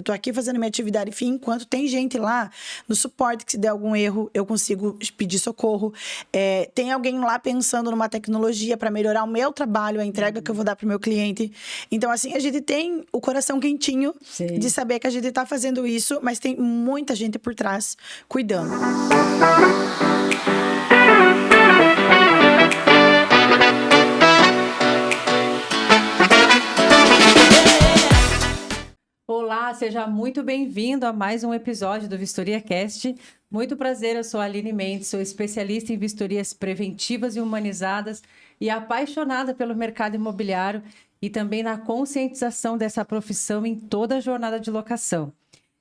tô aqui fazendo minha atividade fim, enquanto tem gente lá no suporte que se der algum erro, eu consigo pedir socorro. Tem alguém lá pensando numa tecnologia para melhorar o meu trabalho, a entrega que eu vou dar pro meu cliente. Então, assim, a gente tem o coração quentinho de saber que a gente tá fazendo isso, mas tem muita gente por trás cuidando. Olá, seja muito bem-vindo a mais um episódio do Vistoria Cast. Muito prazer, eu sou a Aline Mendes, sou especialista em vistorias preventivas e humanizadas e apaixonada pelo mercado imobiliário e também na conscientização dessa profissão em toda a jornada de locação.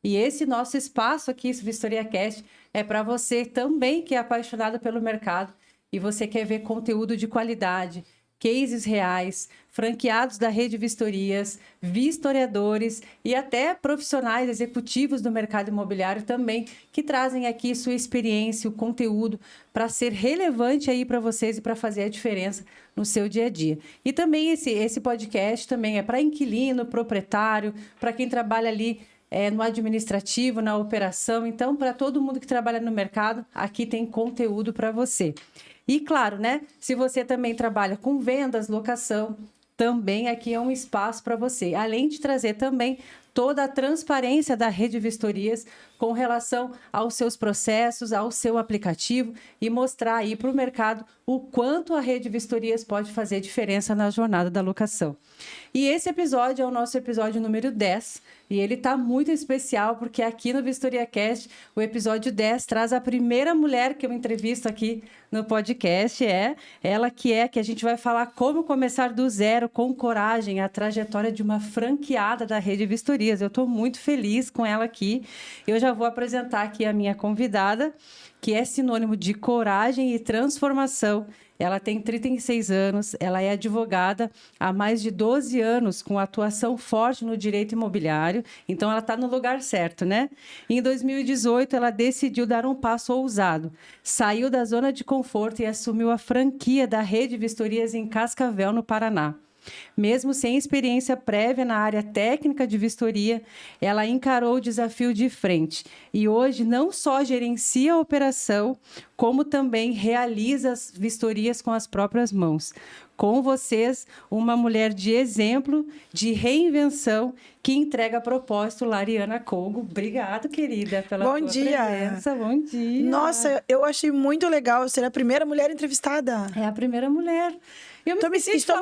E esse nosso espaço aqui, Vistoria Cast, é para você também que é apaixonado pelo mercado e você quer ver conteúdo de qualidade, cases reais, franqueados da Rede Vistorias, vistoriadores e até profissionais executivos do mercado imobiliário também, que trazem aqui sua experiência, o conteúdo para ser relevante aí para vocês e para fazer a diferença no seu dia a dia. E também esse podcast também é para inquilino, proprietário, para quem trabalha ali no administrativo, na operação. Então, para todo mundo que trabalha no mercado, aqui tem conteúdo para você. E claro, né? Se você também trabalha com vendas, locação, também aqui é um espaço para você. Além de trazer também toda a transparência da Rede Vistorias com relação aos seus processos, ao seu aplicativo e mostrar aí para o mercado o quanto a Rede Vistorias pode fazer diferença na jornada da locação. E esse episódio é o nosso episódio número 10 e ele está muito especial porque aqui no Vistoria Cast, o episódio 10 traz a primeira mulher que eu entrevisto aqui no podcast, ela que a gente vai falar como começar do zero com coragem a trajetória de uma franqueada da Rede Vistorias. Eu estou muito feliz com ela aqui. Eu já vou apresentar aqui a minha convidada, que é sinônimo de coragem e transformação. Ela tem 36 anos, ela é advogada há mais de 12 anos, com atuação forte no direito imobiliário, então ela está no lugar certo, né? Em 2018, ela decidiu dar um passo ousado, saiu da zona de conforto e assumiu a franquia da Rede Vistorias em Cascavel, no Paraná. Mesmo sem experiência prévia na área técnica de vistoria, ela encarou o desafio de frente e hoje não só gerencia a operação, como também realiza as vistorias com as próprias mãos. Com vocês, uma mulher de exemplo, de reinvenção, que entrega propósito, Lariana Colgo. Obrigada, querida, pela tua presença. Bom dia. Nossa, eu achei muito legal ser a primeira mulher entrevistada. É a primeira mulher. Estou me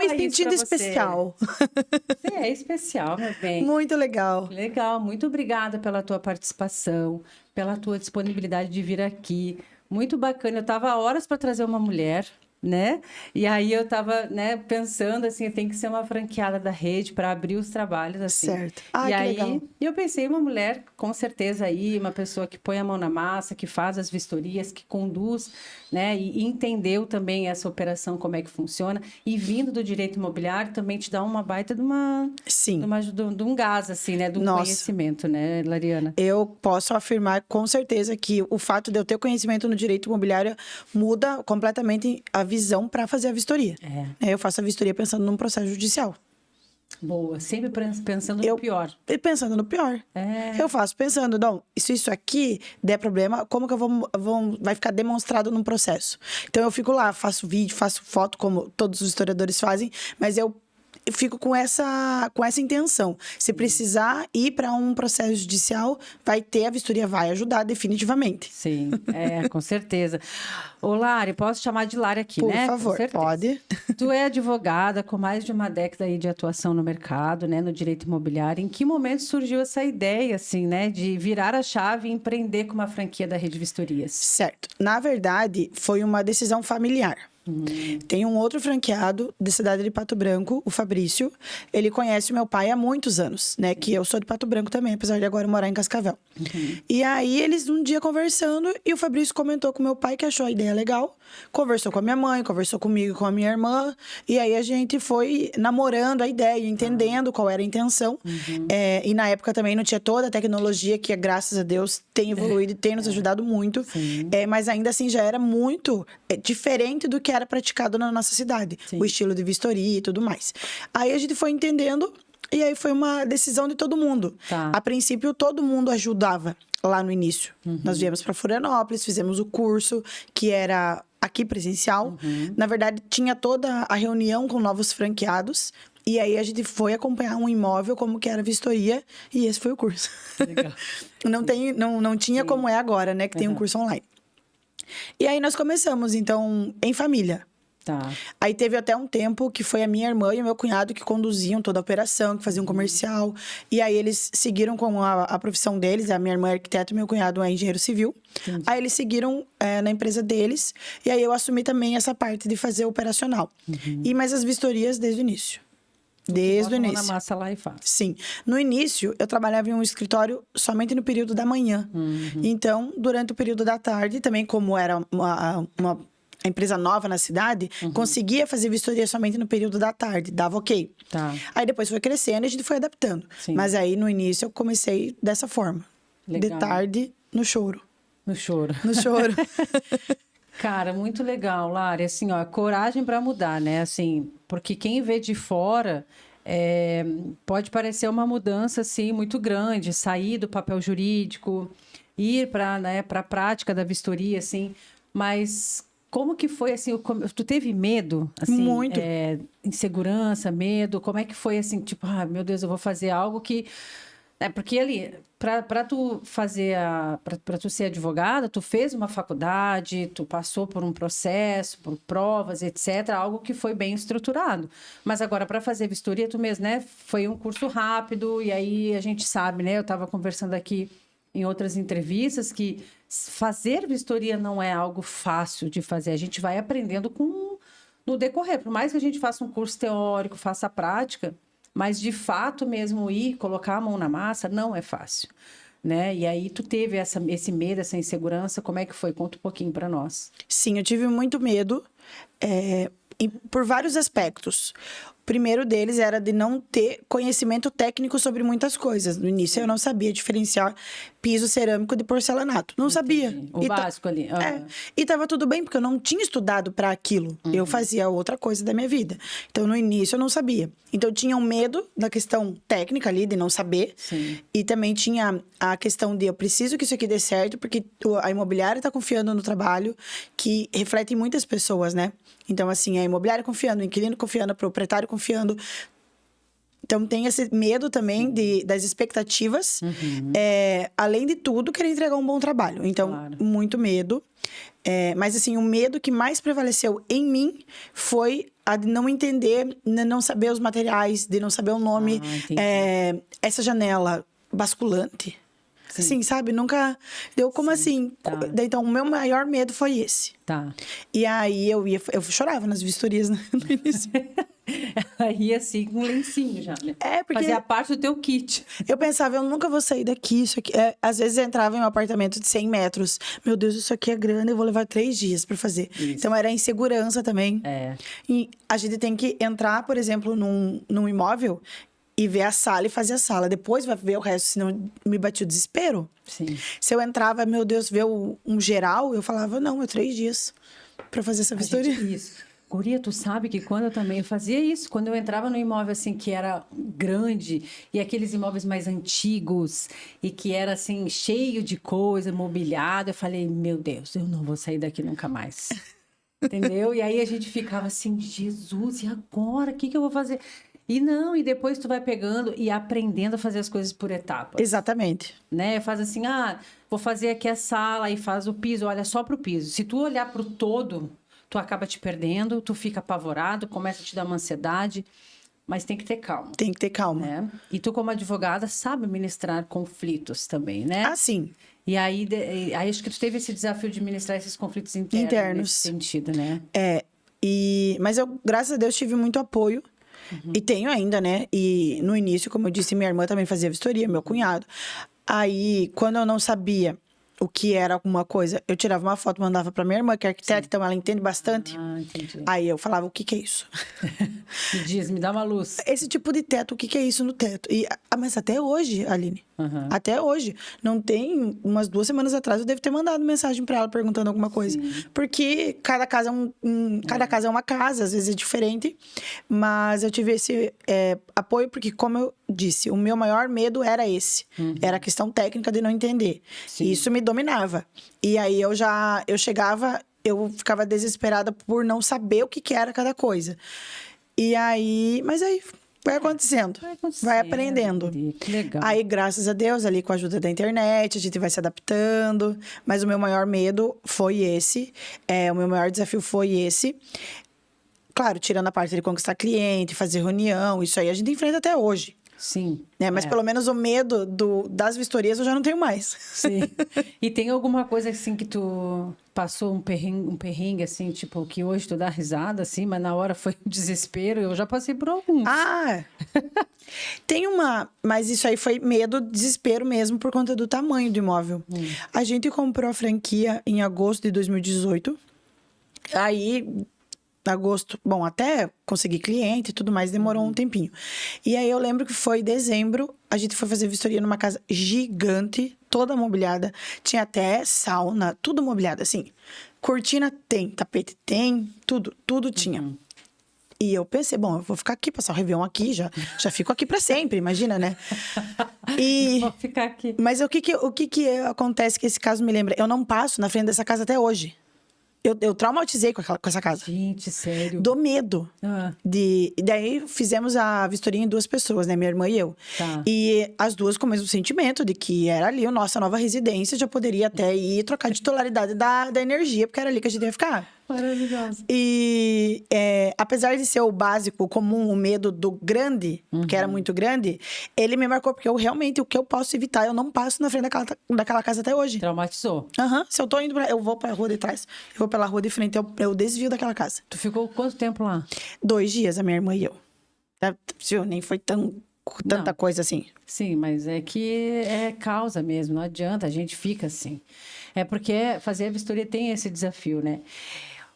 sentindo especial. Você é especial, meu bem. Muito legal. Legal, muito obrigada pela tua participação, pela tua disponibilidade de vir aqui. Muito bacana. Eu estava há horas para trazer uma mulher, né? E aí eu estava, né, pensando assim, tem que ser uma franqueada da rede para abrir os trabalhos assim. Certo. E que aí legal. eu pensei uma mulher com certeza aí, uma pessoa que põe a mão na massa, que faz as vistorias, que conduz, né, e entendeu também essa operação como é que funciona e vindo do direito imobiliário também te dá uma baita de um gás assim, né, de um conhecimento, né, Lariana? Eu posso afirmar com certeza que o fato de eu ter conhecimento no direito imobiliário muda completamente a visão para fazer a vistoria. Eu faço a vistoria pensando num processo judicial. Boa, sempre pensando no pior. Pensando no pior. Eu faço pensando, não, se isso aqui der problema, como que vai ficar demonstrado num processo? Então, eu fico lá, faço vídeo, faço foto, como todos os historiadores fazem, mas eu fico com essa intenção. Se precisar ir para um processo judicial, a vistoria vai ajudar definitivamente. Sim, com certeza. Ô, Lari, posso chamar de Lari aqui, né? Por favor, pode. Tu é advogada com mais de uma década aí de atuação no mercado, né, no direito imobiliário. Em que momento surgiu essa ideia, assim, né, de virar a chave e empreender com uma franquia da Rede Vistorias? Certo. Na verdade, foi uma decisão familiar. Tem um outro franqueado da cidade de Pato Branco, o Fabrício. Ele conhece o meu pai há muitos anos, né? Que eu sou de Pato Branco também, apesar de agora morar em Cascavel. E aí, eles um dia conversando, e o Fabrício comentou com o meu pai que achou a ideia legal. Conversou com a minha mãe, conversou comigo, com a minha irmã. E aí, a gente foi namorando a ideia, entendendo qual era a intenção. E na época também não tinha toda a tecnologia que, graças a Deus, tem evoluído e tem nos ajudado muito. Mas ainda assim, já era muito diferente do que era praticado na nossa cidade. O estilo de vistoria e tudo mais. Aí a gente foi entendendo E aí foi uma decisão de todo mundo. Tá. A princípio, todo mundo ajudava lá no início. Nós viemos para Florianópolis, fizemos o curso, que era aqui presencial. Na verdade, tinha toda a reunião com novos franqueados. E aí a gente foi acompanhar um imóvel, como que era a vistoria, e esse foi o curso. Legal. Não tinha como é agora, né? Que tem um curso online. E aí nós começamos, então, em família. Tá. Aí teve até um tempo que foi a minha irmã e o meu cunhado que conduziam toda a operação, que faziam comercial. E aí eles seguiram com a profissão deles. A minha irmã é arquiteta e meu cunhado é engenheiro civil. Entendi. Aí eles seguiram na empresa deles. E aí eu assumi também essa parte de fazer operacional. Mas as vistorias desde o início. Desde o Bota a mão início. na massa lá e faz. Sim. No início, eu trabalhava em um escritório somente no período da manhã. Então, durante o período da tarde, também como era uma empresa nova na cidade, conseguia fazer vistoria somente no período da tarde. Dava ok. Tá. Aí depois foi crescendo e a gente foi adaptando. Sim. Mas aí, no início, eu comecei dessa forma. Legal. De tarde, no choro. No choro. No choro. Cara, muito legal, Lari. Assim, ó, coragem para mudar, né? Assim, porque quem vê de fora pode parecer uma mudança assim muito grande, sair do papel jurídico, ir para a prática da vistoria, assim. Mas como que foi assim? Tu teve medo? Assim, Muito. Insegurança, medo? Como é que foi assim? Tipo, meu Deus, eu vou fazer algo que porque ali, para tu fazer para tu ser advogada, tu fez uma faculdade, tu passou por um processo, por provas, etc, algo que foi bem estruturado. Mas agora para fazer vistoria, tu mesmo, né? Foi um curso rápido e aí a gente sabe, né? Eu estava conversando aqui em outras entrevistas que fazer vistoria não é algo fácil de fazer. A gente vai aprendendo no decorrer. Por mais que a gente faça um curso teórico, faça a prática, mas, de fato, mesmo colocar a mão na massa, não é fácil, né? E aí, tu teve esse medo, essa insegurança, como é que foi? Conta um pouquinho para nós. Sim, eu tive muito medo, por vários aspectos. O primeiro deles era de não ter conhecimento técnico sobre muitas coisas. No início, eu não sabia diferenciar piso cerâmico de porcelanato. Não sabia. O básico ali. E tava tudo bem, porque eu não tinha estudado para aquilo. Eu fazia outra coisa da minha vida. Então, no início, eu não sabia. Então, eu tinha um medo da questão técnica ali, de não saber. Sim. E também tinha a questão de eu preciso que isso aqui dê certo, porque a imobiliária está confiando no trabalho, que reflete em muitas pessoas, né? Então, assim, a imobiliária confiando, o inquilino confiando, o proprietário confiando. Então, tem esse medo também das expectativas. Além de tudo, querer entregar um bom trabalho. Então, Claro. muito medo. Mas, assim, o medo que mais prevaleceu em mim foi a de não entender, de não saber os materiais, de não saber o nome. Entendi. Essa janela basculante. Sim. Assim, sabe? Nunca deu como assim. Tá. Então, o meu maior medo foi esse. Tá. E aí, eu chorava nas vistorias no início. Aí, assim, com um lencinho já, né? Porque Fazia parte do teu kit. eu pensava, eu nunca vou sair daqui. Isso aqui. Às vezes eu entrava em um apartamento de 100 metros. Meu Deus, isso aqui é grande, eu vou levar 3 dias pra fazer. Isso. Então, era insegurança também. E a gente tem que entrar, por exemplo, num imóvel e ver a sala e fazer a sala. Depois vai ver o resto, senão me batia o desespero. Sim. Se eu entrava, meu Deus, ver um geral, eu falava, não, é 3 dias pra fazer essa vistoria. Isso. Guria, tu sabe que quando eu também fazia isso, quando eu entrava num imóvel assim que era grande e aqueles imóveis mais antigos e que era assim cheio de coisa, mobiliado, eu falei, meu Deus, eu não vou sair daqui nunca mais. Entendeu? E aí a gente ficava assim, Jesus, e agora? O que eu vou fazer? E depois tu vai pegando e aprendendo a fazer as coisas por etapas. Exatamente. Né? Faz assim, vou fazer aqui a sala e faz o piso, olha só pro piso. Se tu olhar pro todo, tu acaba te perdendo, tu fica apavorado, começa a te dar uma ansiedade, mas tem que ter calma. Tem que ter calma. Né? E tu, como advogada, sabe ministrar conflitos também, né? Ah, sim. E aí acho que tu teve esse desafio de ministrar esses conflitos internos. Nesse sentido, né? Mas eu, graças a Deus, tive muito apoio. E tenho ainda, né? E no início, como eu disse, minha irmã também fazia vistoria, meu cunhado. Aí, quando eu não sabia o que era alguma coisa. Eu tirava uma foto, mandava pra minha irmã, que é arquiteta, então ela entende bastante. Ah, entendi. Aí eu falava, o que que é isso? Me diz, me dá uma luz. Esse tipo de teto, o que que é isso no teto? Mas até hoje, Aline, Aham. até hoje, não tem umas 2 semanas atrás, eu devo ter mandado mensagem pra ela perguntando alguma coisa. Porque cada casa cada casa é uma casa, às vezes é diferente. Mas eu tive esse apoio porque, como eu disse, o meu maior medo era esse. Era a questão técnica de não entender. Sim. E isso me dominava. E aí eu ficava desesperada por não saber o que que era cada coisa. Mas aí vai acontecendo, vai aprendendo. Que legal. Aí, graças a Deus, ali com a ajuda da internet, a gente vai se adaptando. Mas o meu maior medo foi esse. O meu maior desafio foi esse. Claro, tirando a parte de conquistar cliente, fazer reunião, isso aí a gente enfrenta até hoje. Sim. Né? Mas pelo menos o medo das vistorias eu já não tenho mais. Sim. E tem alguma coisa assim que tu passou um perrengue assim, tipo, que hoje tu dá risada assim, mas na hora foi um desespero? Eu já passei por alguns. Ah! Tem mas isso aí foi medo, desespero mesmo, por conta do tamanho do imóvel. A gente comprou a franquia em agosto de 2018. Aí, agosto, bom, até conseguir cliente e tudo mais, demorou um tempinho. E aí eu lembro que foi em dezembro, a gente foi fazer vistoria numa casa gigante, toda mobiliada. Tinha até sauna, tudo mobiliado, assim. Cortina tem, tapete tem, tudo tinha. E eu pensei, bom, eu vou ficar aqui, passar o Réveillon aqui, já fico aqui pra sempre, imagina, né? Vou ficar aqui. Mas o que acontece que esse caso me lembra? Eu não passo na frente dessa casa até hoje. Eu traumatizei com essa casa. Gente, sério. Do medo. E daí fizemos a vistoria em 2 pessoas, né? Minha irmã e eu. Tá. E as duas com o mesmo sentimento de que era ali a nossa nova residência, já poderia até ir trocar de titularidade da energia, porque era ali que a gente ia ficar. Maravilhoso. E apesar de ser o básico, o comum, o medo do grande, que era muito grande, ele me marcou, porque realmente, o que eu posso evitar, eu não passo na frente daquela casa até hoje. Traumatizou. Se eu tô indo eu vou pra rua de trás, eu vou pela rua de frente, eu desvio daquela casa. Tu ficou quanto tempo lá? 2 dias, a minha irmã e eu. Nem foi tanta coisa assim. Sim, mas é que é causa mesmo, não adianta, a gente fica assim. É porque fazer a vistoria tem esse desafio, né?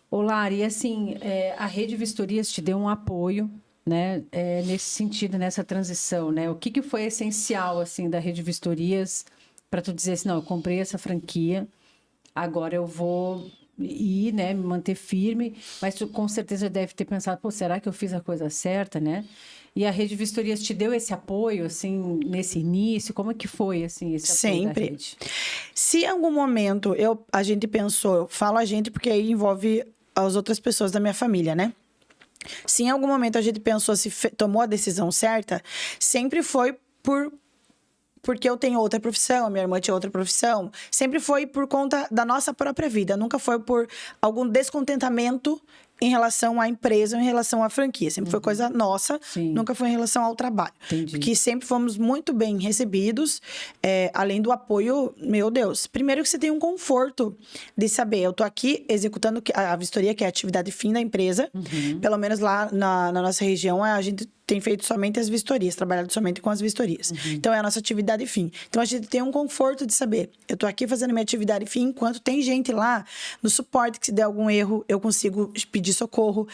Ô, Lari, assim, a Rede Vistorias te deu um apoio, né? Nesse sentido, nessa transição, né? O que foi essencial, assim, da Rede Vistorias para tu dizer assim, não, eu comprei essa franquia, agora eu vou ir, né? Me manter firme, mas tu com certeza deve ter pensado, pô, será que eu fiz a coisa certa, né? E a Rede Vistorias te deu esse apoio, assim, nesse início? Como é que foi, assim, esse apoio da rede? Se em algum momento a gente pensou, eu falo a gente porque aí envolve as outras pessoas da minha família, né? Se em algum momento a gente pensou, tomou a decisão certa, sempre foi porque eu tenho outra profissão, a minha irmã tinha outra profissão. Sempre foi por conta da nossa própria vida. Nunca foi por algum descontentamento em relação à empresa, em relação à franquia. Sempre foi coisa nossa, nunca foi em relação ao trabalho. Entendi. Porque sempre fomos muito bem recebidos, além do apoio, meu Deus. Primeiro que você tem um conforto de saber, eu tô aqui executando a vistoria, que é a atividade fim da empresa. Pelo menos lá na nossa região, a gente tem feito somente as vistorias, trabalhado somente com as vistorias. Então, é a nossa atividade fim. Então, a gente tem um conforto de saber, eu tô aqui fazendo minha atividade fim, enquanto tem gente lá no suporte que se der algum erro, eu consigo pedir socorro.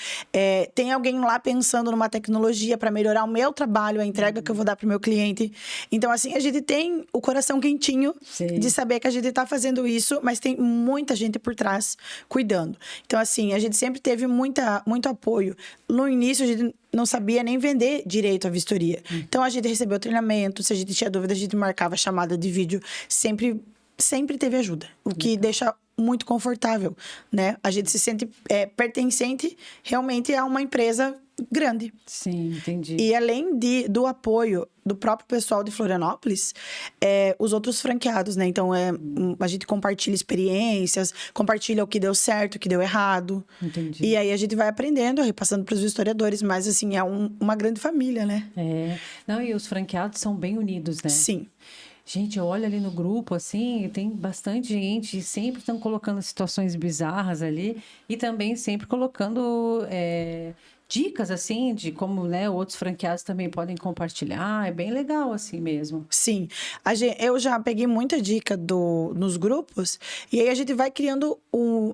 Tem alguém lá pensando numa tecnologia para melhorar o meu trabalho, a entrega que eu vou dar pro meu cliente. Então, assim, a gente tem o coração quentinho de saber que a gente tá fazendo isso, mas tem muita gente por trás cuidando. Então, assim, a gente sempre teve muito apoio. No início, a gente não sabia nem vender direito a vistoria. Então, a gente recebeu treinamento, se a gente tinha dúvida, a gente marcava chamada de vídeo. Sempre teve ajuda, o que deixa muito confortável, né? A gente se sente pertencente realmente a uma empresa grande. Sim, entendi. E além do apoio do próprio pessoal de Florianópolis, os outros franqueados, né? Então, a gente compartilha experiências, compartilha o que deu certo, o que deu errado. Entendi. E aí, a gente vai aprendendo, repassando para os historiadores, mas, assim, é uma grande família, né? Não, e os franqueados são bem unidos, né? Sim. Gente, eu olho ali no grupo, assim, tem bastante gente, e sempre estão colocando situações bizarras ali, e também sempre colocando dicas, assim, de como, né, outros franqueados também podem compartilhar. É bem legal, assim mesmo. Sim, eu já peguei muita dica nos grupos, e aí a gente vai criando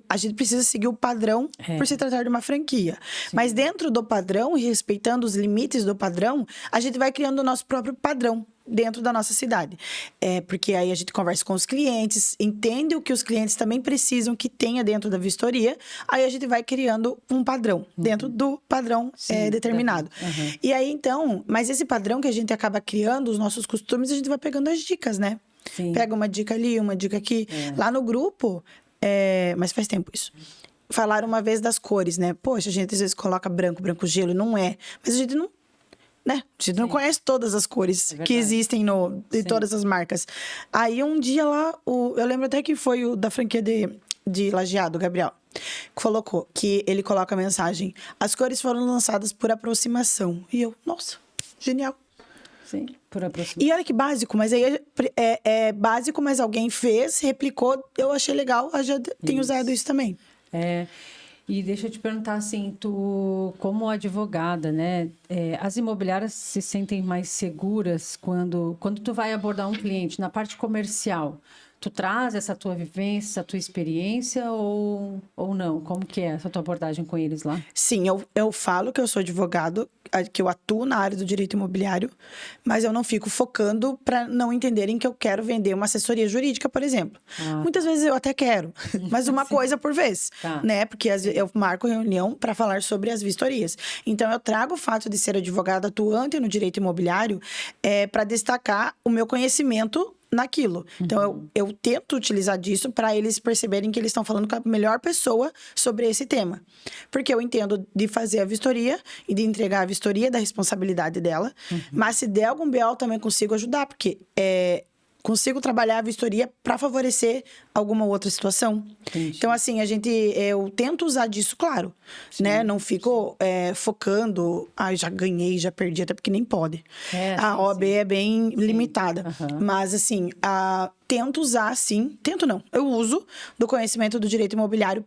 a gente precisa seguir o padrão por se tratar de uma franquia. Sim. Mas dentro do padrão e respeitando os limites do padrão, a gente vai criando o nosso próprio padrão dentro da nossa cidade. Porque aí a gente conversa com os clientes, entende o que os clientes também precisam que tenha dentro da vistoria, aí a gente vai criando um padrão, dentro do padrão determinado. E aí, então, mas esse padrão que a gente acaba criando, os nossos costumes, a gente vai pegando as dicas, né? Sim. Pega uma dica ali, uma dica aqui. Lá no grupo, mas faz tempo isso. Falaram uma vez das cores, né? Poxa, a gente às vezes coloca branco, branco gelo, não é. Mas a gente não, né? A gente não conhece todas as cores que existem em todas as marcas. Aí um dia lá, eu lembro até que foi o da franquia de Lajeado, o Gabriel, colocou que ele coloca a mensagem: as cores foram lançadas por aproximação. E eu, nossa, genial. Sim, por aproximação. E olha que básico, mas aí é básico, mas alguém fez, replicou, eu achei legal, eu já tenho usado isso também. E deixa eu te perguntar assim, tu como advogada, né, as imobiliárias se sentem mais seguras quando tu vai abordar um cliente na parte comercial? Tu traz essa tua vivência, essa tua experiência ou não? Como que é essa tua abordagem com eles lá? Sim, eu falo que eu sou advogado, que eu atuo na área do direito imobiliário, mas eu não fico focando para não entenderem que eu quero vender uma assessoria jurídica, por exemplo. Muitas vezes eu até quero, mas uma coisa por vez, né? Porque eu marco reunião para falar sobre as vistorias. Então, eu trago o fato de ser advogada atuante no direito imobiliário para destacar o meu conhecimento naquilo. Então, eu tento utilizar disso para eles perceberem que eles estão falando com a melhor pessoa sobre esse tema. Porque eu entendo de fazer a vistoria e de entregar a vistoria da responsabilidade dela. Mas se der algum BO, também consigo ajudar, porque consigo trabalhar a vistoria para favorecer alguma outra situação. Entendi. Então, assim, eu tento usar disso, claro, né? Não fico focando, já ganhei, já perdi, até porque nem pode. A OAB é bem limitada. Mas, assim, tento usar, sim. Tento não. Eu uso do conhecimento do direito imobiliário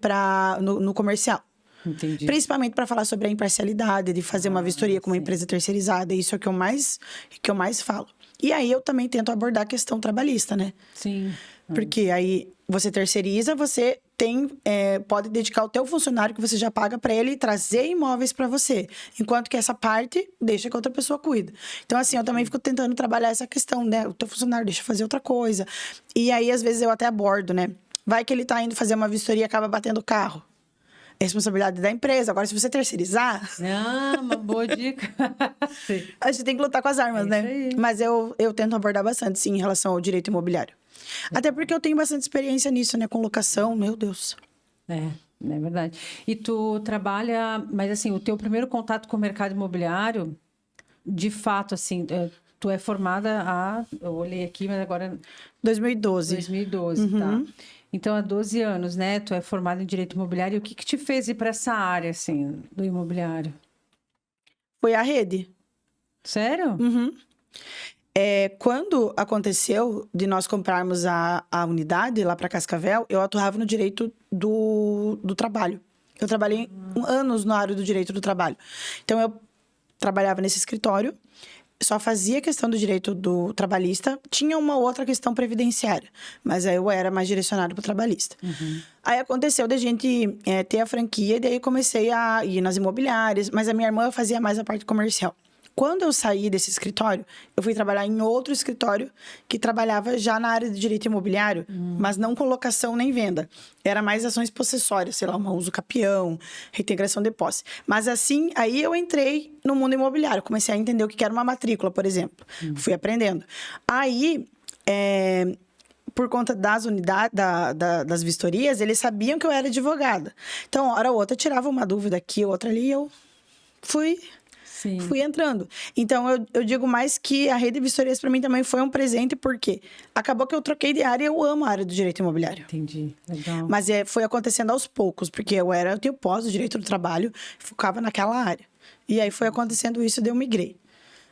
no comercial. Entendi. Principalmente para falar sobre a imparcialidade, de fazer uma vistoria com uma empresa terceirizada. Isso é o que eu mais falo. E aí, eu também tento abordar a questão trabalhista, né? Sim. Porque aí, você terceiriza, você pode dedicar o teu funcionário que você já paga para ele trazer imóveis para você. Enquanto que essa parte, deixa que outra pessoa cuida. Então, assim, eu também fico tentando trabalhar essa questão, né? O teu funcionário deixa fazer outra coisa. E aí, às vezes, eu até abordo, né? Vai que ele tá indo fazer uma vistoria e acaba batendo o carro. É responsabilidade da empresa. Agora, se você terceirizar... uma boa dica. A gente tem que lutar com as armas, né? Aí. Mas eu tento abordar bastante, sim, em relação ao direito imobiliário. Até porque eu tenho bastante experiência nisso, né? Com locação, meu Deus. É verdade. E tu trabalha... Mas, assim, o teu primeiro contato com o mercado imobiliário, de fato, assim... Tu é formada eu olhei aqui, mas agora... 2012. 2012, tá. Então, há 12 anos, né? Tu é formada em Direito Imobiliário. E o que te fez ir para essa área, assim, do imobiliário? Foi a rede. Sério? Quando aconteceu de nós comprarmos a unidade lá para Cascavel, eu atuava no direito do trabalho. Eu trabalhei anos na área do direito do trabalho. Então, eu trabalhava nesse escritório, só fazia questão do direito do trabalhista, tinha uma outra questão previdenciária, mas aí eu era mais direcionado para o trabalhista. Aí aconteceu de a gente ter a franquia, e daí comecei a ir nas imobiliárias, mas a minha irmã fazia mais a parte comercial. Quando eu saí desse escritório, eu fui trabalhar em outro escritório que trabalhava já na área de direito imobiliário, mas não com locação nem venda. Era mais ações possessórias, sei lá, um uso capião, reintegração de posse. Mas assim, aí eu entrei no mundo imobiliário, comecei a entender o que era uma matrícula, por exemplo. Fui aprendendo. Aí, por conta das unidades, das vistorias, eles sabiam que eu era advogada. Então, hora ou outra, eu tirava uma dúvida aqui, outra ali, e eu fui entrando. Então, eu digo mais que a rede de vistorias para mim também foi um presente, porque acabou que eu troquei de área e eu amo a área do direito imobiliário. Entendi, legal. Mas foi acontecendo aos poucos, porque eu tinha pós do direito do trabalho, focava naquela área. E aí foi acontecendo isso, daí eu migrei.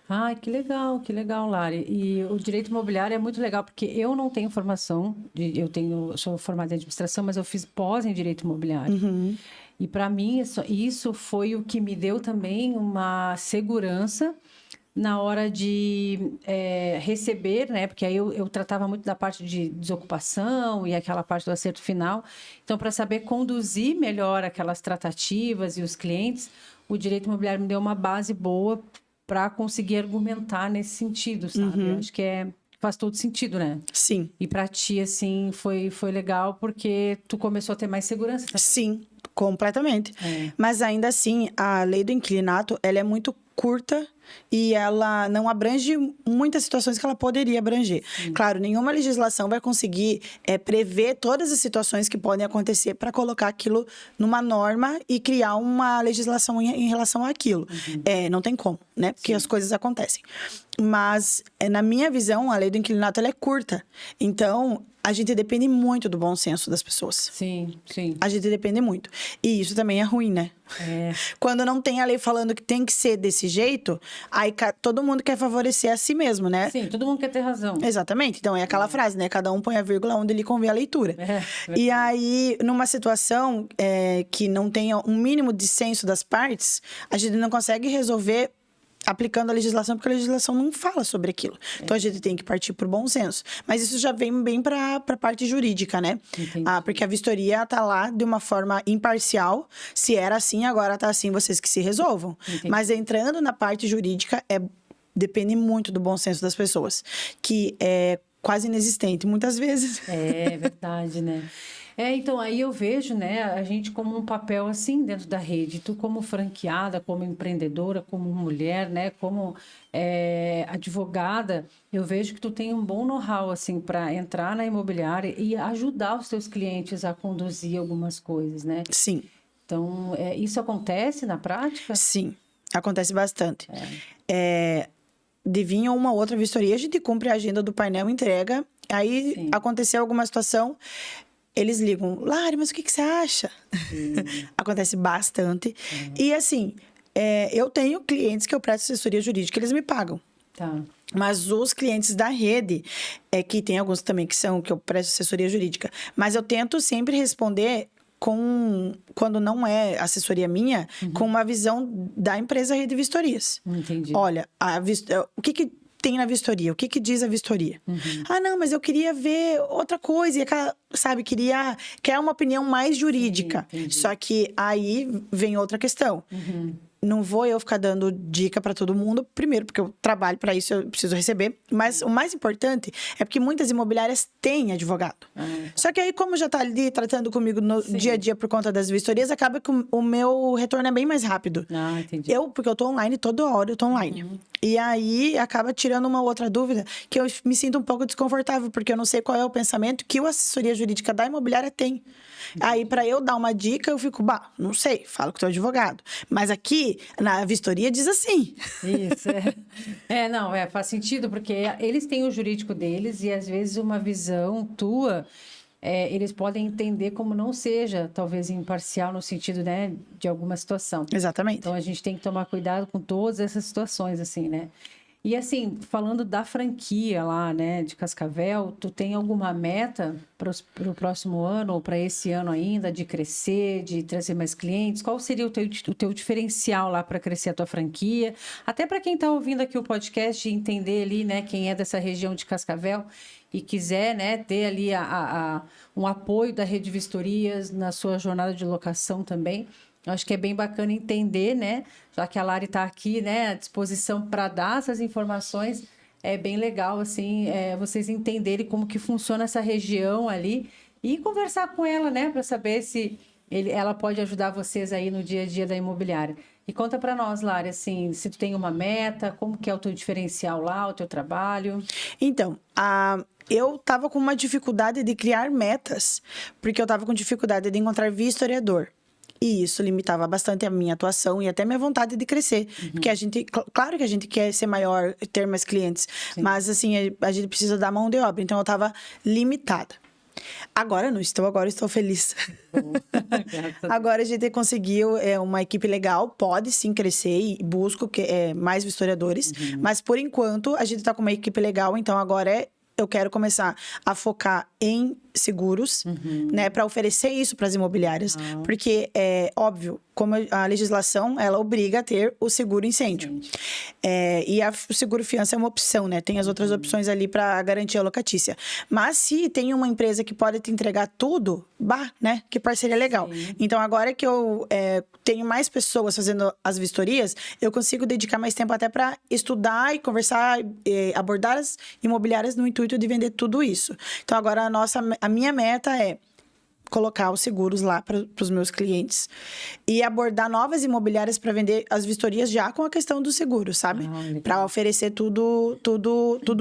Ai, que legal, Lari. E o direito imobiliário é muito legal, porque eu não tenho formação, eu sou formada em administração, mas eu fiz pós em direito imobiliário. E para mim, isso foi o que me deu também uma segurança na hora de receber, né? Porque aí eu tratava muito da parte de desocupação e aquela parte do acerto final. Então, para saber conduzir melhor aquelas tratativas e os clientes, o direito imobiliário me deu uma base boa para conseguir argumentar nesse sentido, sabe? Eu acho que faz todo sentido, né? Sim. E para ti, assim, foi legal porque tu começou a ter mais segurança também. Sim, completamente. Mas ainda assim, a lei do inquilinato, ela é muito curta e ela não abrange muitas situações que ela poderia abranger. Claro, nenhuma legislação vai conseguir prever todas as situações que podem acontecer para colocar aquilo numa norma e criar uma legislação em relação àquilo. Não tem como, né? Porque as coisas acontecem. Mas, na minha visão, a lei do inquilinato ela é curta. Então, a gente depende muito do bom senso das pessoas. Sim, sim. A gente depende muito. E isso também é ruim, né? Quando não tem a lei falando que tem que ser desse jeito, aí todo mundo quer favorecer a si mesmo, né? Sim, todo mundo quer ter razão. Exatamente. Então, é aquela frase, né? Cada um põe a vírgula onde lhe convém a leitura. E aí, numa situação que não tenha um mínimo de senso das partes, a gente não consegue resolver aplicando a legislação, porque a legislação não fala sobre aquilo. Então, a gente tem que partir por bom senso. Mas isso já vem bem para a parte jurídica, né? Porque a vistoria está lá de uma forma imparcial. Se era assim, agora está assim, vocês que se resolvam. Mas entrando na parte jurídica, depende muito do bom senso das pessoas, que é quase inexistente, muitas vezes. É verdade, né? Então, aí eu vejo, né, a gente como um papel assim dentro da rede. Tu como franqueada, como empreendedora, como mulher, né, como advogada, eu vejo que tu tem um bom know-how, assim, para entrar na imobiliária e ajudar os teus clientes a conduzir algumas coisas, né? Sim. Então, isso acontece na prática? Sim, acontece bastante. De vir uma outra vistoria, a gente cumpre a agenda do painel, entrega. Aí, aconteceu alguma situação... Eles ligam, Lari, mas o que você acha? Acontece bastante. E assim, eu tenho clientes que eu presto assessoria jurídica, eles me pagam. Tá. Mas os clientes da rede, que tem alguns também que eu presto assessoria jurídica. Mas eu tento sempre responder quando não é assessoria minha, com uma visão da empresa Rede Vistorias. Entendi. Olha, o que tem na vistoria? O que diz a vistoria? Ah, não, mas eu queria ver outra coisa. E sabe, quer uma opinião mais jurídica. Só que aí vem outra questão. Não vou eu ficar dando dica para todo mundo. Primeiro, porque eu trabalho para isso, eu preciso receber. Mas o mais importante é porque muitas imobiliárias têm advogado. Só que aí, como já tá ali tratando comigo no dia a dia por conta das vistorias, acaba que o meu retorno é bem mais rápido. Entendi. Porque eu tô online, toda hora eu tô online. E aí, acaba tirando uma outra dúvida, que eu me sinto um pouco desconfortável, porque eu não sei qual é o pensamento que a assessoria jurídica da imobiliária tem. Aí, para eu dar uma dica, eu fico, não sei, falo com o teu advogado. Mas aqui, na vistoria, diz assim. Isso, faz sentido, porque eles têm o jurídico deles e, às vezes, uma visão tua... eles podem entender como não seja, talvez, imparcial no sentido, né, de alguma situação. Exatamente. Então, a gente tem que tomar cuidado com todas essas situações, assim, né? E, assim, falando da franquia lá, né, de Cascavel, tu tem alguma meta para o próximo ano ou para esse ano ainda, de crescer, de trazer mais clientes? Qual seria o teu diferencial lá para crescer a tua franquia? Até para quem está ouvindo aqui o podcast, entender ali, né, quem é dessa região de Cascavel e quiser, né, ter ali um apoio da Rede Vistorias na sua jornada de locação também. Eu acho que é bem bacana entender, né? Já que a Lari está aqui, né, à disposição para dar essas informações, é bem legal, assim, vocês entenderem como que funciona essa região ali e conversar com ela, né, para saber se ela pode ajudar vocês aí no dia a dia da imobiliária. E conta para nós, Lari, assim, se tu tem uma meta, como que é o teu diferencial lá, o teu trabalho? Então, eu estava com uma dificuldade de criar metas, porque eu estava com dificuldade de encontrar vistoriador. E isso limitava bastante a minha atuação e até minha vontade de crescer. Porque claro que a gente quer ser maior, ter mais clientes, mas assim, a gente precisa da mão de obra. Então, eu estava limitada. Agora não estou, agora estou feliz. Agora a gente conseguiu uma equipe legal, pode sim crescer e busco mais vistoriadores. Mas, por enquanto, a gente está com uma equipe legal, então agora eu quero começar a focar em seguros, né, para oferecer isso para as imobiliárias, porque é óbvio, como a legislação, ela obriga a ter o seguro incêndio. E o seguro fiança é uma opção, né? Tem as outras opções ali para garantia locatícia. Mas se tem uma empresa que pode te entregar tudo, né? Que parceria legal. Sim. Então, agora que eu tenho mais pessoas fazendo as vistorias, eu consigo dedicar mais tempo até para estudar e conversar, abordar as imobiliárias no intuito de vender tudo isso. Então, agora a minha meta é colocar os seguros lá para os meus clientes e abordar novas imobiliárias para vender as vistorias já com a questão do seguro, sabe? Para oferecer tudo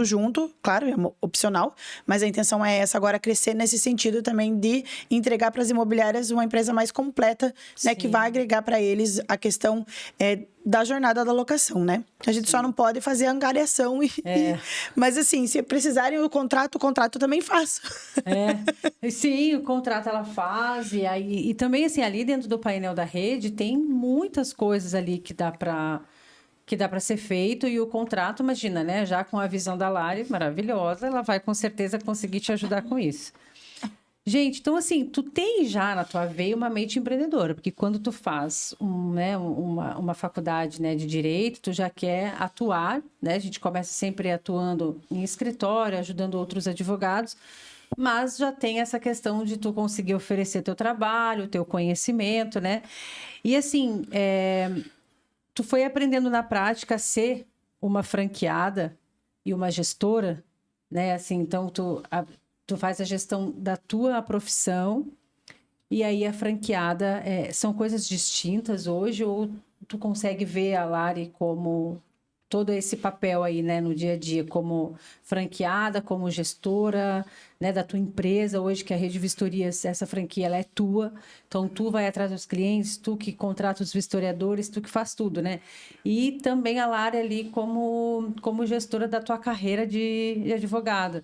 junto, claro, é opcional, mas a intenção é essa agora, crescer nesse sentido também de entregar para as imobiliárias uma empresa mais completa, né, que vai agregar para eles a questão da jornada da locação, né? A gente só não pode fazer angariação. Mas assim, se precisarem o contrato eu também faço. Sim, o contrato ela faz. E também, assim, ali dentro do painel da rede, tem muitas coisas ali que dá para ser feito. E o contrato, imagina, né? Já com a visão da Lari, maravilhosa, ela vai com certeza conseguir te ajudar com isso. Gente, então assim, tu tem já na tua veia uma mente empreendedora, porque quando tu faz uma faculdade, né, de direito, tu já quer atuar, né? A gente começa sempre atuando em escritório, ajudando outros advogados, mas já tem essa questão de tu conseguir oferecer teu trabalho, teu conhecimento, né? E assim, tu foi aprendendo na prática a ser uma franqueada e uma gestora, né? Assim, então tu faz a gestão da tua profissão e aí a franqueada, são coisas distintas hoje, ou tu consegue ver a Lari como todo esse papel aí, né, no dia a dia, como franqueada, como gestora, né, da tua empresa hoje, que a Rede Vistorias, essa franquia, ela é tua, então tu vai atrás dos clientes, tu que contrata os vistoriadores, tu que faz tudo, né? E também a Lari ali como gestora da tua carreira de advogada.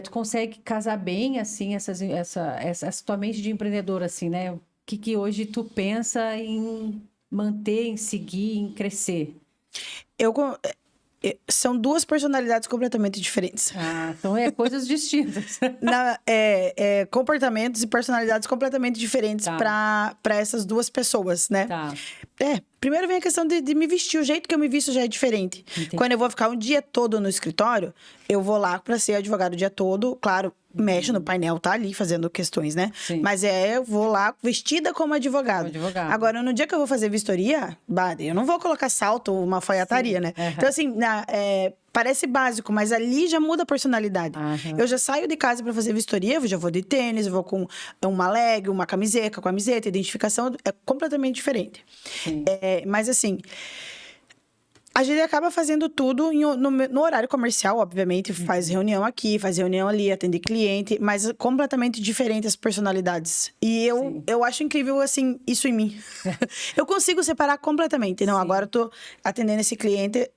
Tu consegue casar bem, assim, essa tua mente de empreendedor, assim, né? O que hoje tu pensa em manter, em seguir, em crescer? São duas personalidades completamente diferentes. Então coisas distintas. Comportamentos e personalidades completamente diferentes para essas duas pessoas, né? Primeiro vem a questão de me vestir. O jeito que eu me visto já é diferente. Entendi. Quando eu vou ficar um dia todo no escritório, eu vou lá para ser advogado o dia todo. Claro, mexo no painel, tá ali fazendo questões, né? Sim. Mas eu vou lá vestida como advogado. Agora, no dia que eu vou fazer vistoria, eu não vou colocar salto ou uma alfaiataria, né? Então, assim, parece básico, mas ali já muda a personalidade. Eu já saio de casa para fazer vistoria, eu já vou de tênis, eu vou com uma leg, uma camiseta, identificação, é completamente diferente. Mas assim, a gente acaba fazendo tudo no horário comercial, obviamente, faz reunião aqui, faz reunião ali, atende cliente, mas completamente diferentes as personalidades. E eu acho incrível, assim, isso em mim. Eu consigo separar completamente. Não, agora eu tô atendendo esse cliente,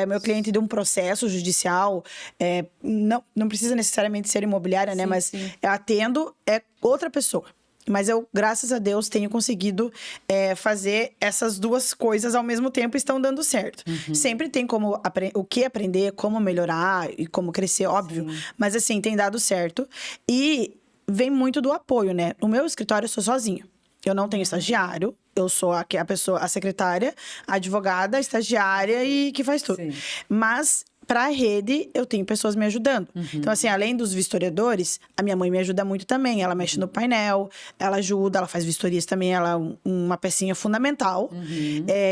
meu cliente de um processo judicial, não precisa necessariamente ser imobiliária, né? Mas eu atendo, outra pessoa. Mas eu, graças a Deus, tenho conseguido fazer essas duas coisas ao mesmo tempo e estão dando certo. Sempre tem o que aprender, como melhorar e como crescer, óbvio. Mas, assim, tem dado certo. E vem muito do apoio, né? No meu escritório, eu sou sozinha. Eu não tenho estagiário. Eu sou a secretária, a advogada, a estagiária e que faz tudo. Sim. Mas para a rede, eu tenho pessoas me ajudando. Então, assim, além dos vistoriadores, a minha mãe me ajuda muito também. Ela mexe no painel, ela ajuda, ela faz vistorias também. Ela é uma pecinha fundamental.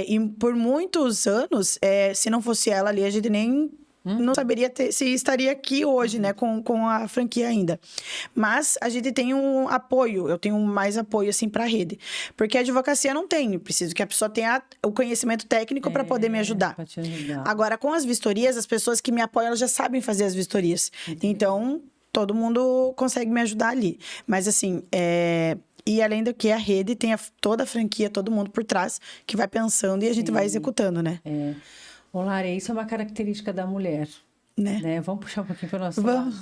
E por muitos anos, se não fosse ela ali, a gente nem... não saberia se estaria aqui hoje, né, com a franquia ainda. Mas a gente tem um apoio, eu tenho mais apoio, assim, para a rede. Porque a advocacia não tem, preciso que a pessoa tenha o conhecimento técnico para poder me ajudar. Pra te ajudar. Agora, com as vistorias, as pessoas que me apoiam, elas já sabem fazer as vistorias. Então, todo mundo consegue me ajudar ali. Mas, assim, e além do que, a rede tem toda a franquia, todo mundo por trás, que vai pensando e a gente vai executando, né? Lari, isso é uma característica da mulher, né? Vamos puxar um pouquinho para o nosso lado.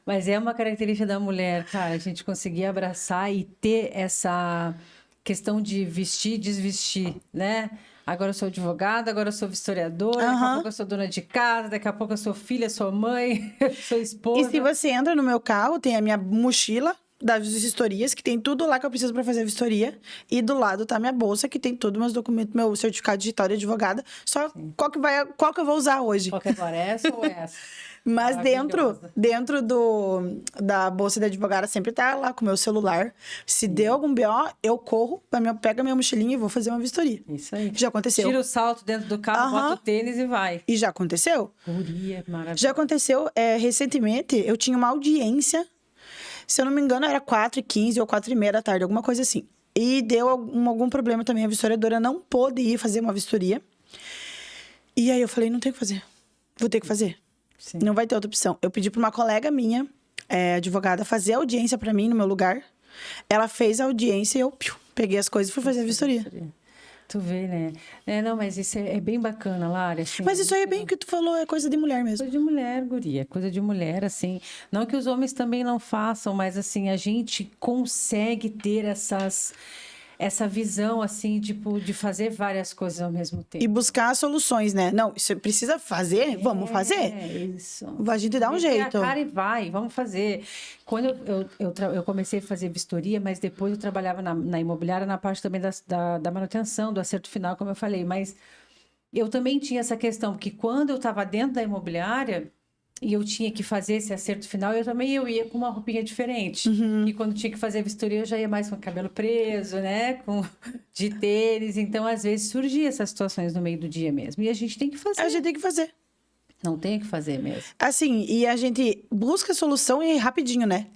Mas é uma característica da mulher, cara, a gente conseguir abraçar e ter essa questão de vestir e desvestir, né? agora eu sou advogada, agora eu sou vistoriadora, daqui a pouco eu sou dona de casa, daqui a pouco eu sou filha, sou mãe, sou esposa. E se você entra no meu carro, tem a minha mochila das vistorias, que tem tudo lá que eu preciso pra fazer a vistoria. E do lado tá minha bolsa, que tem todos meus documentos, meu certificado digital de advogada. Só qual que eu vou usar hoje. Qual que é agora, essa ou essa? Mas dentro da bolsa de advogada sempre tá lá com o meu celular. Se deu algum BO, eu corro, pego a minha mochilinha e vou fazer uma vistoria. Isso aí. Já aconteceu. Tira o salto dentro do carro, bota o tênis e vai. E já aconteceu? Guria, maravilha. Já aconteceu, recentemente, eu tinha uma audiência, se eu não me engano, era 4h15 ou 4h30 da tarde, alguma coisa assim. E deu algum problema também, a vistoriadora não pôde ir fazer uma vistoria. E aí eu falei, não tem o que fazer, vou ter que fazer. Sim. Não vai ter outra opção. Eu pedi para uma colega minha, advogada, fazer audiência para mim no meu lugar. Ela fez a audiência e eu peguei as coisas e fui fazer a vistoria. Tu vê, né? Não, mas isso é bem bacana, Lara. Assim, mas isso aí é bem o que tu falou, é coisa de mulher mesmo. Coisa de mulher, guria. Coisa de mulher, assim. Não que os homens também não façam, mas assim, a gente consegue ter essa visão, assim, tipo, de fazer várias coisas ao mesmo tempo. E buscar soluções, né? Não, isso precisa fazer, vamos fazer. Isso. A gente dá um jeito. A cara e vai, vamos fazer. Quando eu comecei a fazer vistoria, mas depois eu trabalhava na imobiliária, na parte também da manutenção, do acerto final, como eu falei. Mas eu também tinha essa questão, porque quando eu estava dentro da imobiliária, e eu tinha que fazer esse acerto final, eu ia com uma roupinha diferente. E quando tinha que fazer a vistoria, eu já ia mais com o cabelo preso, né? De tênis. Então, às vezes, surgia essas situações no meio do dia mesmo. E a gente tem que fazer. A gente tem que fazer. Não tem o que fazer mesmo. Assim, e a gente busca a solução e rapidinho, né?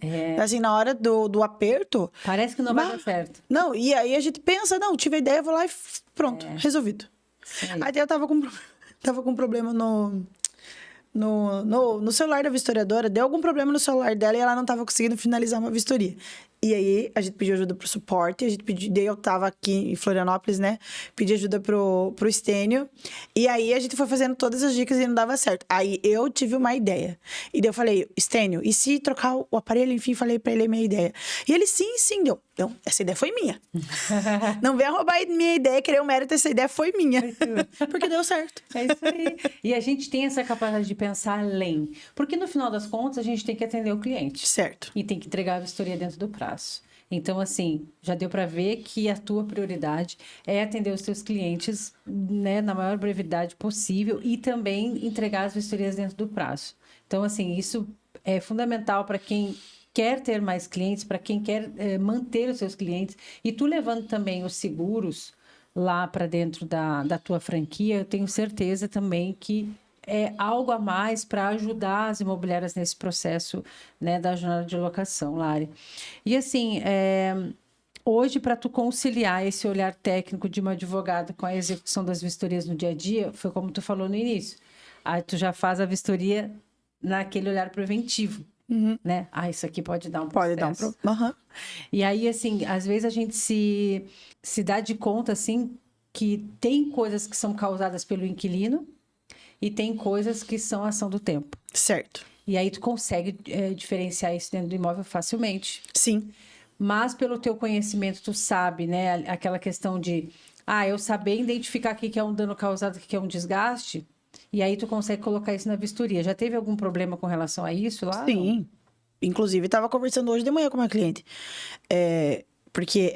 Assim, na hora do aperto... Parece que não vai dar certo. Não, e aí a gente pensa, não, tive a ideia, vou lá e pronto, resolvido. Aí eu tava com um problema no celular da vistoriadora, deu algum problema no celular dela e ela não estava conseguindo finalizar uma vistoria. E aí, a gente pediu ajuda pro suporte, daí eu tava aqui em Florianópolis, né? Pedi ajuda pro Estênio. E aí, a gente foi fazendo todas as dicas e não dava certo. Aí, eu tive uma ideia. E daí eu falei, Estênio, e se trocar o aparelho? Enfim, falei pra ele a minha ideia. E ele, sim, deu. Então, essa ideia foi minha. Não venha roubar minha ideia, querer o mérito, essa ideia foi minha. Porque deu certo. É isso aí. E a gente tem essa capacidade de pensar além. Porque, no final das contas, a gente tem que atender o cliente. Certo. E tem que entregar a vistoria dentro do prazo. Então, assim, já deu para ver que a tua prioridade é atender os teus clientes, né, na maior brevidade possível e também entregar as vistorias dentro do prazo. Então, assim, isso é fundamental para quem quer ter mais clientes, para quem quer manter os seus clientes. E tu levando também os seguros lá para dentro da tua franquia, eu tenho certeza também que é algo a mais para ajudar as imobiliárias nesse processo, né, da jornada de locação, Lari. E assim, hoje, para tu conciliar esse olhar técnico de uma advogada com a execução das vistorias no dia a dia, foi como tu falou no início. Aí tu já faz a vistoria naquele olhar preventivo, né? Isso aqui pode dar um processo. Pode dar um problema. E aí, assim, às vezes a gente se dá de conta, assim, que tem coisas que são causadas pelo inquilino, e tem coisas que são ação do tempo. Certo. E aí tu consegue diferenciar isso dentro do imóvel facilmente. Sim. Mas pelo teu conhecimento, tu sabe, né? Aquela questão de... eu saber identificar o que é um dano causado, o que é um desgaste. E aí tu consegue colocar isso na vistoria. Já teve algum problema com relação a isso lá? Sim. Inclusive, estava conversando hoje de manhã com uma cliente. Porque...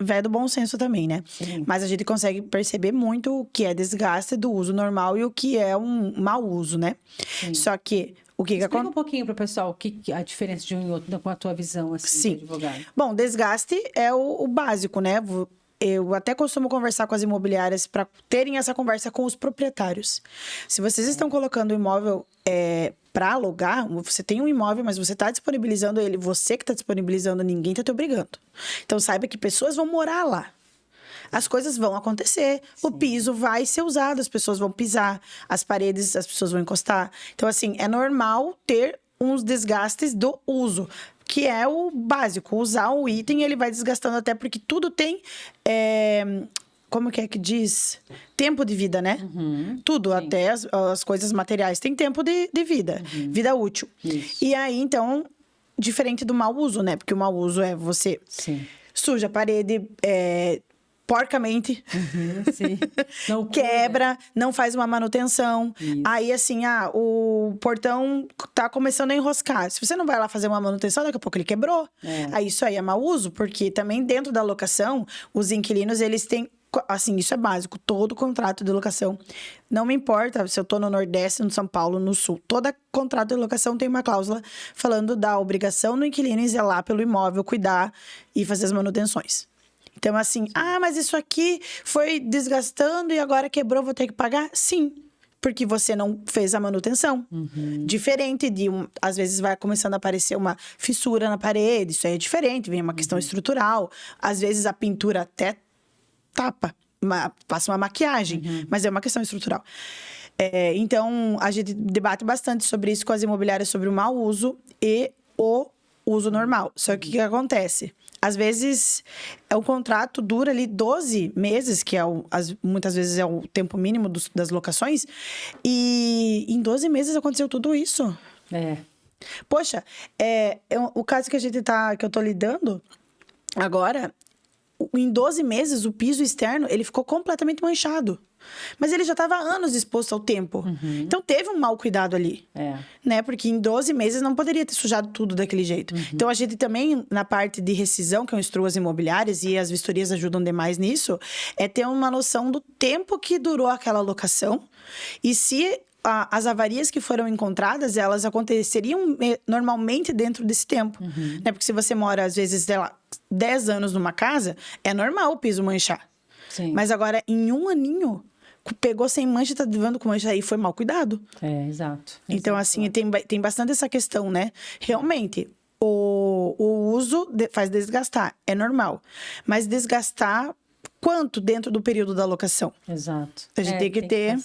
vai do bom senso também, né? Sim. Mas a gente consegue perceber muito o que é desgaste do uso normal e o que é um mau uso, né? Sim. Só que o que Explica acontece... um pouquinho para o pessoal a diferença de um e outro com a tua visão, assim, Sim. de advogado. Bom, desgaste é o básico, né? Eu até costumo conversar com as imobiliárias para terem essa conversa com os proprietários. Se vocês estão colocando o imóvel para alugar, você tem um imóvel, mas você está disponibilizando ele, você que está disponibilizando, ninguém está te obrigando. Então, saiba que pessoas vão morar lá. As coisas vão acontecer, o piso vai ser usado, as pessoas vão pisar, as paredes, as pessoas vão encostar. Então, assim, é normal ter uns desgastes do uso, que é o básico. Usar o item, ele vai desgastando até porque tudo tem... como que é que diz? Tempo de vida, né? Tudo, sim. Até as coisas materiais, tem tempo de vida. Vida útil. Isso. E aí, então, diferente do mau uso, né? Porque o mau uso é você sim. suja a parede, porcamente. Sim. Não cuida. Quebra, não faz uma manutenção. Não cuida. Quebra, não faz uma manutenção. Isso. Aí, assim, o portão tá começando a enroscar. Se você não vai lá fazer uma manutenção, daqui a pouco ele quebrou. Aí, isso aí é mau uso, porque também dentro da locação, os inquilinos, eles têm... Assim, isso é básico. Todo contrato de locação. Não me importa se eu tô no Nordeste, no São Paulo, no Sul. Todo contrato de locação tem uma cláusula falando da obrigação do inquilino em zelar pelo imóvel, cuidar e fazer as manutenções. Então, assim, mas isso aqui foi desgastando e agora quebrou, vou ter que pagar? Sim, porque você não fez a manutenção. Diferente de, às vezes vai começando a aparecer uma fissura na parede, isso aí é diferente, vem uma questão estrutural. Às vezes a pintura até tapa, passa uma maquiagem, mas é uma questão estrutural. Então, a gente debate bastante sobre isso com as imobiliárias, sobre o mau uso e o uso normal. Só que o que acontece? Às vezes, o contrato dura ali 12 meses, que muitas vezes é o tempo mínimo das locações, e em 12 meses aconteceu tudo isso. Poxa, o caso que eu tô lidando agora, em 12 meses, o piso externo, ele ficou completamente manchado. Mas ele já estava há anos exposto ao tempo. Então, teve um mau cuidado ali. Né? Porque em 12 meses não poderia ter sujado tudo daquele jeito. Então, a gente também, na parte de rescisão, que eu instruo as imobiliárias, e as vistorias ajudam demais nisso, é ter uma noção do tempo que durou aquela locação. E se as avarias que foram encontradas, elas aconteceriam normalmente dentro desse tempo. Né? Porque se você mora, às vezes, sei lá, 10 anos numa casa, é normal o piso manchar. Sim. Mas agora, em um aninho, pegou sem mancha e tá vivendo com mancha, aí foi mal cuidado. Exato. Então, assim, tem bastante essa questão, né? Realmente, o uso faz desgastar, é normal. Mas desgastar quanto dentro do período da locação? Exato. A gente tem que ter...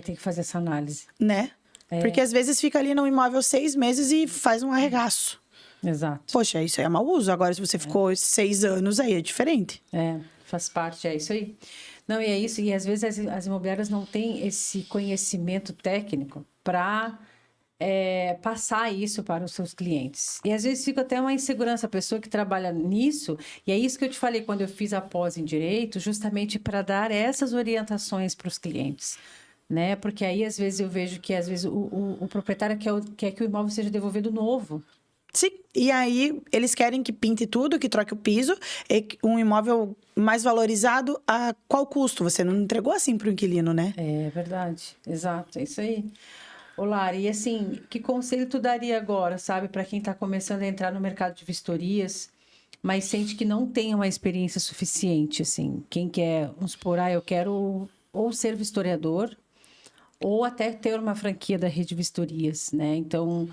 tem que fazer essa análise. Né? Porque às vezes fica ali no imóvel 6 meses e faz um arregaço. Exato. Poxa, isso aí é mau uso. Agora, se você ficou 6 anos, aí é diferente. Faz parte, é isso aí. Não, e é isso. E às vezes as imobiliárias não têm esse conhecimento técnico para passar isso para os seus clientes. E às vezes fica até uma insegurança. A pessoa que trabalha nisso, e é isso que eu te falei quando eu fiz a pós em Direito, justamente para dar essas orientações para os clientes. Né? Porque aí, às vezes, eu vejo que às vezes o proprietário quer que o imóvel seja devolvido novo. Sim, e aí eles querem que pinte tudo, que troque o piso, um imóvel mais valorizado, a qual custo? Você não entregou assim para o inquilino, né? É verdade, exato, é isso aí. Ô, Lara, e assim, que conselho tu daria agora, sabe, para quem está começando a entrar no mercado de vistorias, mas sente que não tem uma experiência suficiente, assim, quem quer, vamos supor, eu quero ou ser vistoriador, ou até ter uma franquia da Rede Vistorias, né? Então,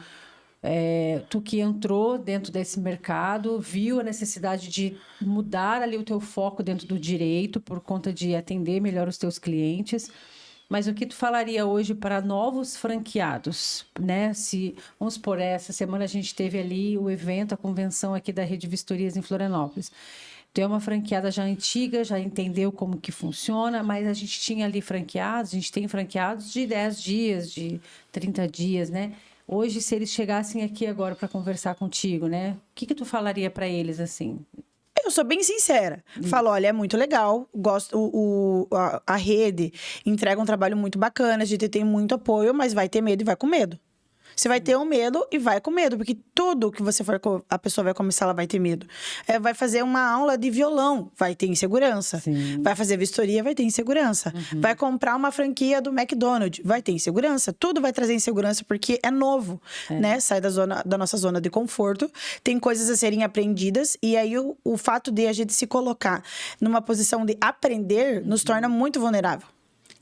tu que entrou dentro desse mercado, viu a necessidade de mudar ali o teu foco dentro do direito por conta de atender melhor os teus clientes. Mas o que tu falaria hoje para novos franqueados, né? Vamos supor, essa semana a gente teve ali o evento, a convenção aqui da Rede Vistorias em Florianópolis. Tu é uma franqueada já antiga, já entendeu como que funciona, mas a gente tinha ali franqueados, a gente tem franqueados de 10 dias, de 30 dias, né? Hoje, se eles chegassem aqui agora para conversar contigo, né? O que tu falaria para eles, assim? Eu sou bem sincera. Falo, olha, é muito legal. Gosto, a rede entrega um trabalho muito bacana, a gente tem muito apoio, mas vai ter medo e vai com medo. Você vai ter um medo e vai com medo, porque tudo que você for, a pessoa vai começar, ela vai ter medo. Vai fazer uma aula de violão, vai ter insegurança. Sim. Vai fazer vistoria, vai ter insegurança. Vai comprar uma franquia do McDonald's, vai ter insegurança. Tudo vai trazer insegurança, porque é novo, né? Sai da nossa zona de conforto. Tem coisas a serem aprendidas. E aí, o fato de a gente se colocar numa posição de aprender nos torna muito vulnerável.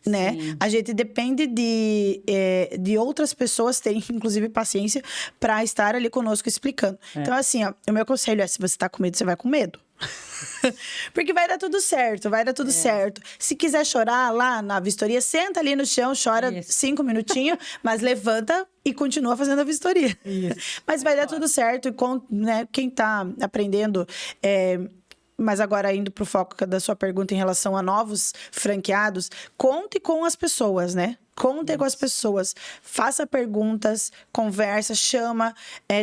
Né? A gente depende de outras pessoas terem, inclusive, paciência para estar ali conosco explicando. Então, assim, ó, o meu conselho é, se você tá com medo, você vai com medo. Porque vai dar tudo certo, vai dar tudo certo. Se quiser chorar lá na vistoria, senta ali no chão, chora 5 minutinhos, mas levanta e continua fazendo a vistoria. Mas vai dar tudo certo. E né, quem tá aprendendo... Mas agora, indo para o foco da sua pergunta em relação a novos franqueados, conte com as pessoas, né? Contem com as pessoas, faça perguntas, conversa, chama,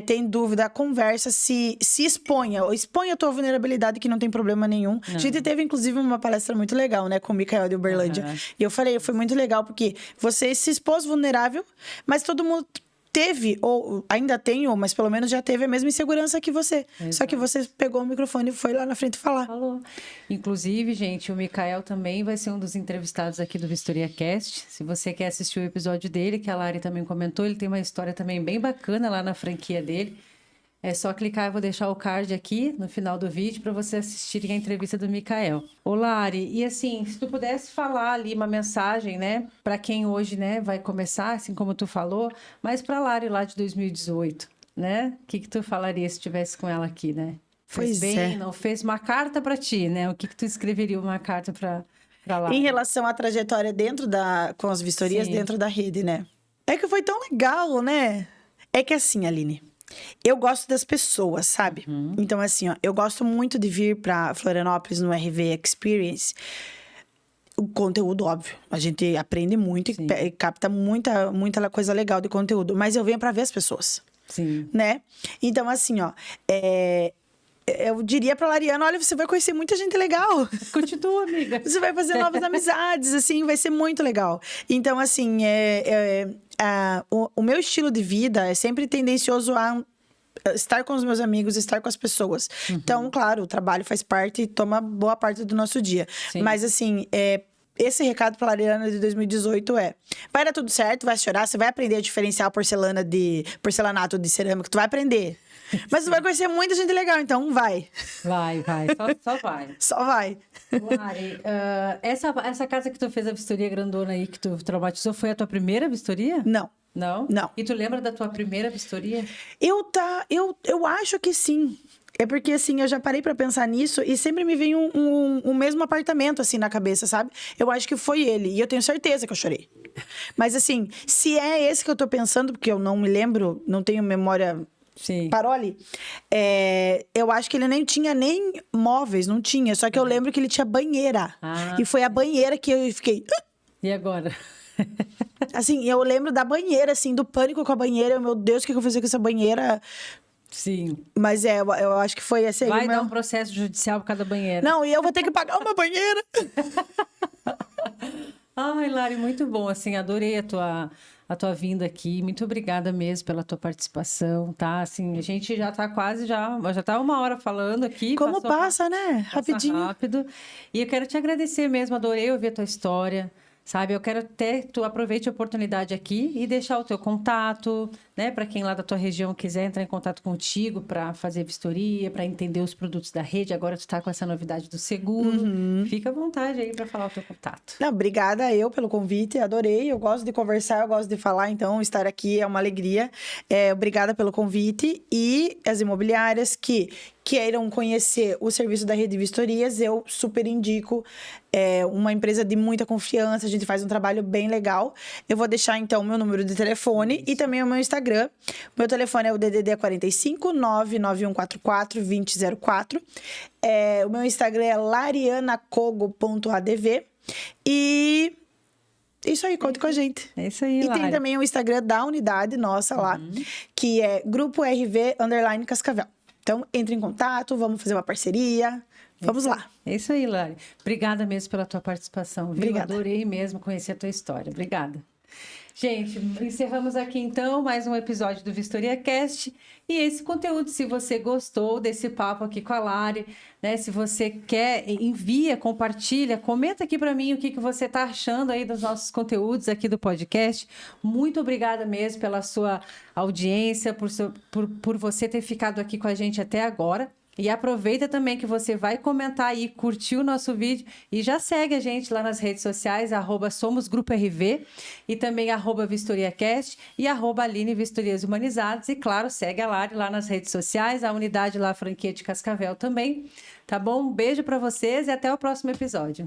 tem dúvida, conversa, se exponha a tua vulnerabilidade, que não tem problema nenhum. Não. A gente teve, inclusive, uma palestra muito legal, né, com o Mikael de Uberlândia. E eu falei, foi muito legal, porque você se expôs vulnerável, mas todo mundo teve, ou ainda tem, mas pelo menos já teve a mesma insegurança que você. Exato. Só que você pegou o microfone e foi lá na frente falar. Falou. Inclusive, gente, o Mikael também vai ser um dos entrevistados aqui do Vistoria Cast. Se você quer assistir o episódio dele, que a Lari também comentou, ele tem uma história também bem bacana lá na franquia dele. É só clicar, eu vou deixar o card aqui no final do vídeo para você assistirem a entrevista do Mikael. Ô Lari, e assim, se tu pudesse falar ali uma mensagem, né, para quem hoje, né, vai começar, assim como tu falou, mas para Lari lá de 2018, né? O que tu falaria se estivesse com ela aqui, né? Fez bem, não fez uma carta para ti, né? O que tu escreveria uma carta para Lari? Em relação à trajetória com as vistorias dentro da rede, né? É que foi tão legal, né? É que assim, Aline, eu gosto das pessoas, sabe? Então, assim, ó, eu gosto muito de vir para Florianópolis no RV Experience. O conteúdo, óbvio. A gente aprende muito e capta muita coisa legal de conteúdo. Mas eu venho para ver as pessoas. Sim. Né? Então, assim, ó... Eu diria pra Lariana, olha, você vai conhecer muita gente legal. Continua, amiga. Você vai fazer novas amizades, assim, vai ser muito legal. Então, assim, o meu estilo de vida é sempre tendencioso a estar com os meus amigos, estar com as pessoas. Então, claro, o trabalho faz parte e toma boa parte do nosso dia. Sim. Mas, assim, esse recado pra Lariana de 2018 vai dar tudo certo, vai chorar, você vai aprender a diferenciar o porcelanato de cerâmica, tu vai aprender. Mas tu vai conhecer muita gente legal, então vai. Vai. Só vai. Só vai. Lari, essa casa que tu fez a vistoria grandona aí, que tu traumatizou, foi a tua primeira vistoria? Não. Não? Não. E tu lembra da tua primeira vistoria? Eu acho que sim. É porque, assim, eu já parei pra pensar nisso e sempre me vem um mesmo apartamento, assim, na cabeça, sabe? Eu acho que foi ele. E eu tenho certeza que eu chorei. Mas, assim, se é esse que eu tô pensando, porque eu não me lembro, não tenho memória... Sim. Parole, eu acho que ele nem tinha nem móveis, não tinha. Só que eu lembro que ele tinha banheira. E foi a banheira que eu fiquei... E agora? Assim, eu lembro da banheira, assim, do pânico com a banheira. Meu Deus, o que eu vou fazer com essa banheira? Sim. Mas eu acho que foi esse aí. Vai dar um processo judicial por causa da banheira. Não, e eu vou ter que pagar uma banheira. Ai, Lari, muito bom. Assim, adorei a tua vinda aqui. Muito obrigada mesmo pela tua participação, tá? Assim, a gente já tá quase, já tá 1 hora falando aqui. Como passa, né? Rapidinho. Rápido. E eu quero te agradecer mesmo, adorei ouvir a tua história, sabe? Eu quero até que tu aproveite a oportunidade aqui e deixar o teu contato, né? Para quem lá da tua região quiser entrar em contato contigo para fazer vistoria, para entender os produtos da rede. Agora tu tá com essa novidade do seguro. Fica à vontade aí para falar o teu contato. Não, obrigada eu pelo convite, adorei. Eu gosto de conversar, eu gosto de falar, então estar aqui é uma alegria. Obrigada pelo convite. E as imobiliárias que queiram conhecer o serviço da Rede Vistorias, eu super indico. É uma empresa de muita confiança, a gente faz um trabalho bem legal. Eu vou deixar, então, o meu número de telefone e também o meu Instagram. Meu telefone é o DDD 45 99144 2004. O meu Instagram é larianacogo.adv. E isso aí, conta com a gente. É isso aí, E Lari. tem também o Instagram da unidade nossa lá, que é Grupo RV _ Cascavel. Então, entre em contato, vamos fazer uma parceria. Vamos lá. É isso aí, Lari. Obrigada mesmo pela tua participação, viu? Obrigada. Adorei mesmo conhecer a tua história. Obrigada. Gente, encerramos aqui então mais um episódio do Vistoria Cast. E esse conteúdo, se você gostou desse papo aqui com a Lari, né? Se você quer, envia, compartilha, comenta aqui para mim o que você está achando aí dos nossos conteúdos aqui do podcast. Muito obrigada mesmo pela sua audiência, por você ter ficado aqui com a gente até agora. E aproveita também que você vai comentar aí, curtir o nosso vídeo e já segue a gente lá nas redes sociais, @SomosGrupoRV e também @VistoriaCast e @Aline Vistorias Humanizadas. E claro, segue a Lari lá nas redes sociais, a unidade lá, a franquia de Cascavel também. Tá bom? Um beijo para vocês e até o próximo episódio.